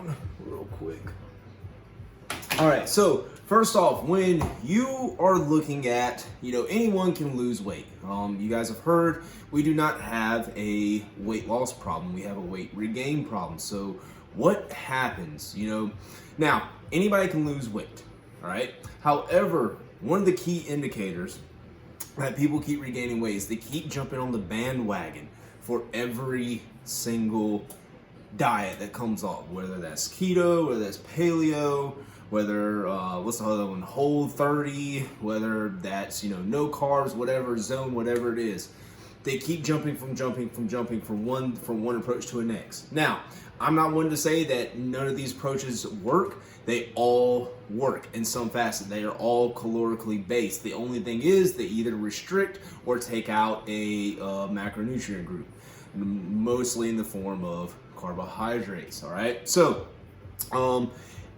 down real quick. All right, so first off, when you are looking at, anyone can lose weight. You guys have heard we do not have a weight loss problem. We have a weight regain problem. So what happens, now anybody can lose weight, all right? However, one of the key indicators that people keep regaining weight is they keep jumping on the bandwagon for every single diet that comes up, whether that's keto, whether that's paleo, whether what's the other one, whole 30, whether that's no carbs, whatever zone, whatever it is. They keep jumping from one approach to the next. Now, I'm not one to say that none of these approaches work. They all work in some facet. They are all calorically based. The only thing is they either restrict or take out a macronutrient group, mostly in the form of carbohydrates. All right. So,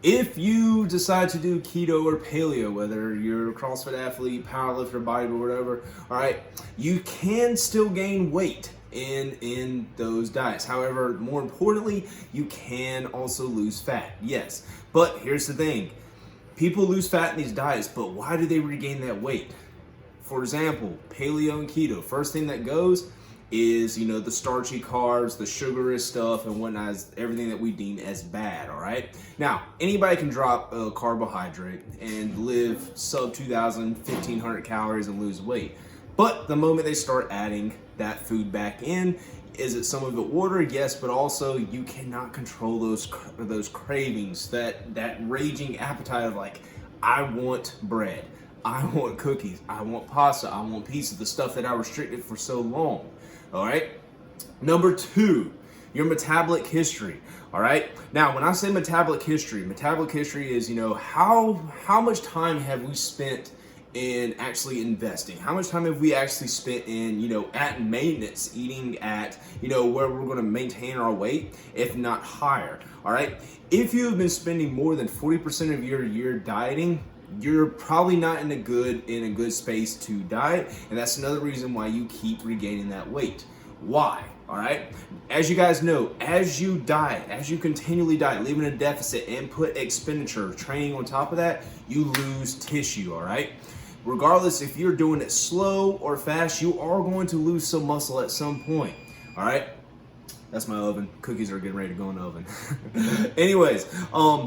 if you decide to do keto or paleo, whether you're a CrossFit athlete, powerlifter, bodybuilder, whatever, all right, you can still gain weight in those diets. However, more importantly, you can also lose fat. Yes, but here's the thing. People lose fat in these diets, but why do they regain that weight? For example, paleo and keto, first thing that goes is, the starchy carbs, the sugary stuff and whatnot, everything that we deem as bad, all right? Now, anybody can drop a carbohydrate and live sub 2,000, 1,500 calories and lose weight. But the moment they start adding that food back in, is it some of it water? Yes, but also you cannot control those cravings, that raging appetite of like, I want bread, I want cookies, I want pasta, I want pizza, the stuff that I restricted for so long. All right. Number 2, your metabolic history. All right. Now, when I say metabolic history is, how much time have we spent in actually investing? How much time have we actually spent in, at maintenance, eating at, where we're going to maintain our weight, if not higher? All right. If you have been spending more than 40% of your year dieting, you're probably not in a good space to diet, and that's another reason why you keep regaining that weight. Why? All right. As you guys know, as you diet, as you continually diet, leaving a deficit and put expenditure, training on top of that, you lose tissue. All right. Regardless if you're doing it slow or fast, you are going to lose some muscle at some point. All right. That's my oven. Cookies are getting ready to go in the oven. Anyways,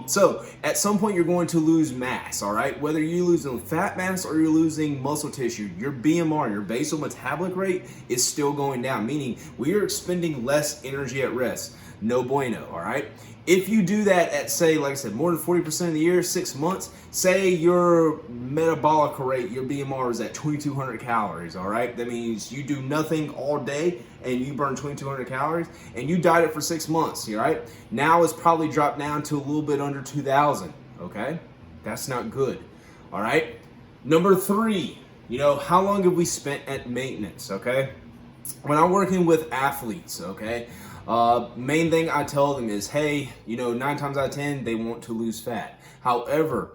so at some point you're going to lose mass, all right? Whether you're losing fat mass or you're losing muscle tissue, your BMR, your basal metabolic rate, is still going down, meaning we are expending less energy at rest. No bueno, all right? If you do that at, say, like I said, more than 40% of the year, 6 months, say your metabolic rate, your BMR is at 2,200 calories, all right? That means you do nothing all day and you burn 2,200 calories and you diet it for 6 months, all right? Now it's probably dropped down to a little bit under 2,000, okay? That's not good, all right? Number 3, how long have we spent at maintenance, okay? When I'm working with athletes, okay, main thing I tell them is, hey, 9 times out of 10, they want to lose fat. However,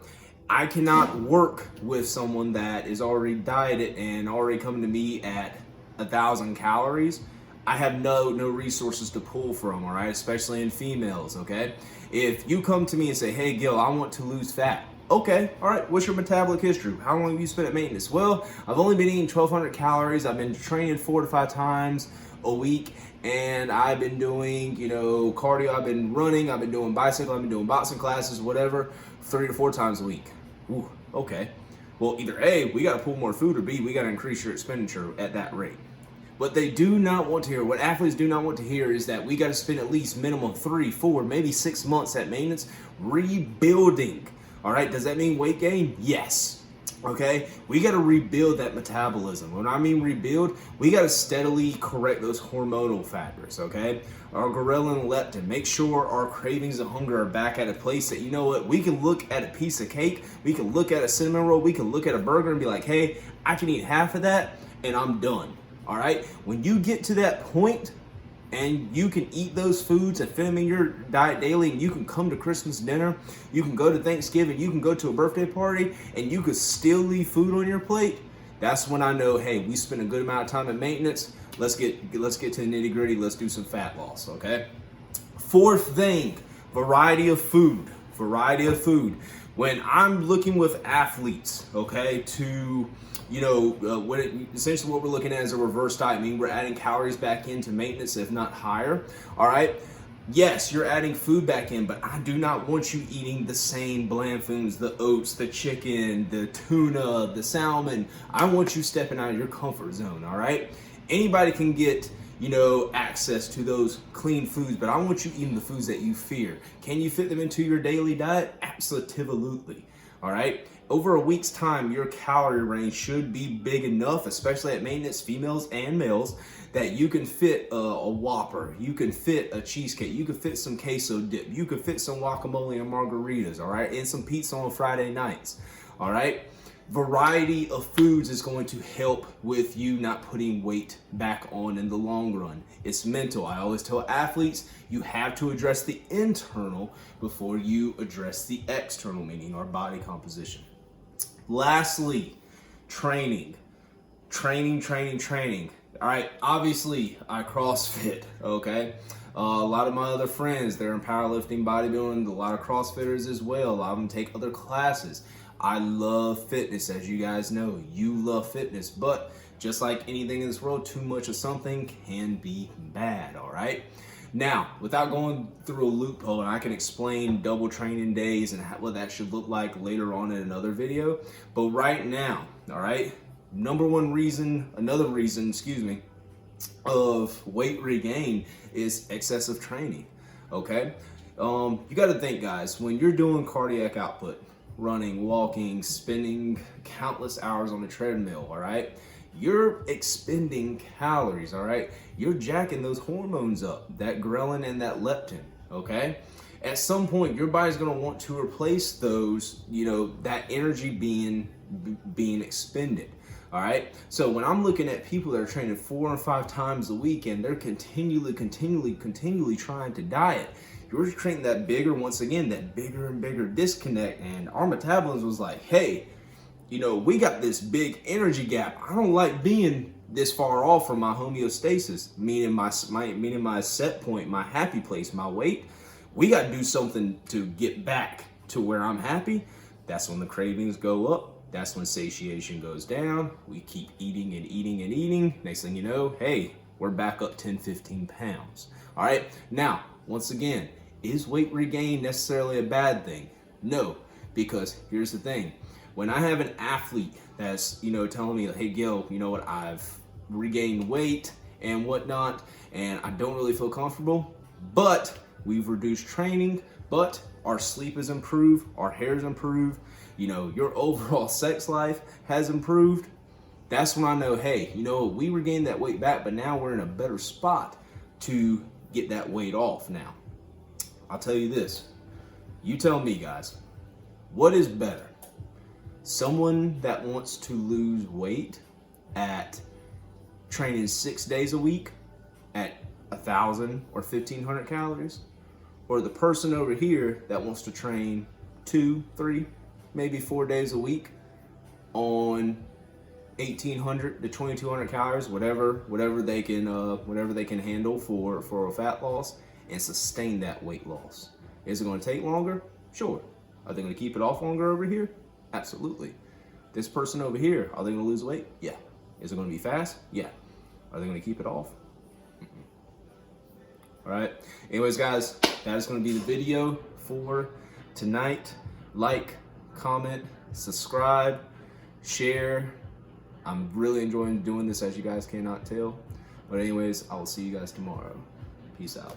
I cannot work with someone that is already dieted and already coming to me at 1,000 calories. I have no resources to pull from, all right, especially in females, okay? If you come to me and say, hey, Gil, I want to lose fat. Okay, all right, what's your metabolic history? How long have you spent at maintenance? Well, I've only been eating 1,200 calories. I've been training 4 to 5 times a week, and I've been doing, cardio. I've been running. I've been doing bicycle. I've been doing boxing classes, whatever, 3 to 4 times a week. Ooh, okay. Well, either A, we got to pull more food, or B, we got to increase your expenditure at that rate. What they do not want to hear, what athletes do not want to hear, is that we got to spend at least minimum 3, 4, maybe 6 months at maintenance rebuilding. All right, does that mean weight gain? Yes. Okay, we got to rebuild that metabolism. When I mean rebuild, we got to steadily correct those hormonal factors, okay? Our ghrelin and leptin, make sure our cravings and hunger are back at a place that, we can look at a piece of cake, we can look at a cinnamon roll, we can look at a burger and be like, hey, I can eat half of that and I'm done, all right? When you get to that point, and you can eat those foods and fit them in your diet daily, and you can come to Christmas dinner, you can go to Thanksgiving, you can go to a birthday party, and you could still leave food on your plate, that's when I know, hey, we spent a good amount of time at maintenance. Let's get to the nitty gritty. Let's do some fat loss, okay? Fourth thing, variety of food. When I'm looking with athletes, okay, to, essentially what we're looking at is a reverse diet, meaning we're adding calories back into maintenance, if not higher, all right? Yes, you're adding food back in, but I do not want you eating the same bland foods, the oats, the chicken, the tuna, the salmon. I want you stepping out of your comfort zone, all right? Anybody can get, access to those clean foods, but I want you eating the foods that you fear. Can you fit them into your daily diet? Absolutely, all right? Over a week's time, your calorie range should be big enough, especially at maintenance, females and males, that you can fit a Whopper, you can fit a cheesecake, you can fit some queso dip, you can fit some guacamole and margaritas, all right, and some pizza on Friday nights, all right? Variety of foods is going to help with you not putting weight back on in the long run. It's mental. I always tell athletes, you have to address the internal before you address the external, meaning our body composition. Lastly, training. All right, obviously I CrossFit, okay? A lot of my other friends, they're in powerlifting, bodybuilding, a lot of CrossFitters as well. A lot of them take other classes. I love fitness, as you guys know. You love fitness, but just like anything in this world, too much of something can be bad, all right? Now, without going through a loophole, and I can explain double training days and what that should look like later on in another video, but right now, all right, another reason, of weight regain is excessive training, okay? You gotta think, guys, when you're doing cardiac output, running, walking, spending countless hours on the treadmill, all right? You're expending calories, all right? You're jacking those hormones up, that ghrelin and that leptin, okay? At some point, your body's gonna want to replace those, that energy being expended, all right? So when I'm looking at people that are training 4 or 5 times a week and they're continually trying to diet, you're creating that bigger and bigger disconnect. And our metabolism was like, hey, we got this big energy gap. I don't like being this far off from my homeostasis, meaning my set point, my happy place, my weight. We got to do something to get back to where I'm happy. That's when the cravings go up. That's when satiation goes down. We keep eating and eating and eating. Next thing you know, hey, we're back up 10, 15 pounds. All right. Now, once again, is weight regain necessarily a bad thing? No, because here's the thing. When I have an athlete that's, telling me, hey, Gil, you know what, I've regained weight and whatnot, and I don't really feel comfortable, but we've reduced training, but our sleep has improved, our hair's improved, your overall sex life has improved, that's when I know, hey, we regained that weight back, but now we're in a better spot to get that weight off now. I'll tell you this. You tell me, guys, what is better? Someone that wants to lose weight at training 6 days a week at 1,000 or 1,500 calories, or the person over here that wants to train 2, 3, maybe 4 days a week on 1,800 to 2,200 calories, whatever they can handle for a fat loss, and sustain that weight loss. Is it going to take longer? Sure. Are they going to keep it off longer over here? Absolutely. This person over here, are they going to lose weight? Yeah. Is it going to be fast? Yeah. Are they going to keep it off? All right. Anyways, guys, that is going to be the video for tonight. Like, comment, subscribe, share. I'm really enjoying doing this, as you guys cannot tell. But anyways, I will see you guys tomorrow. Peace out.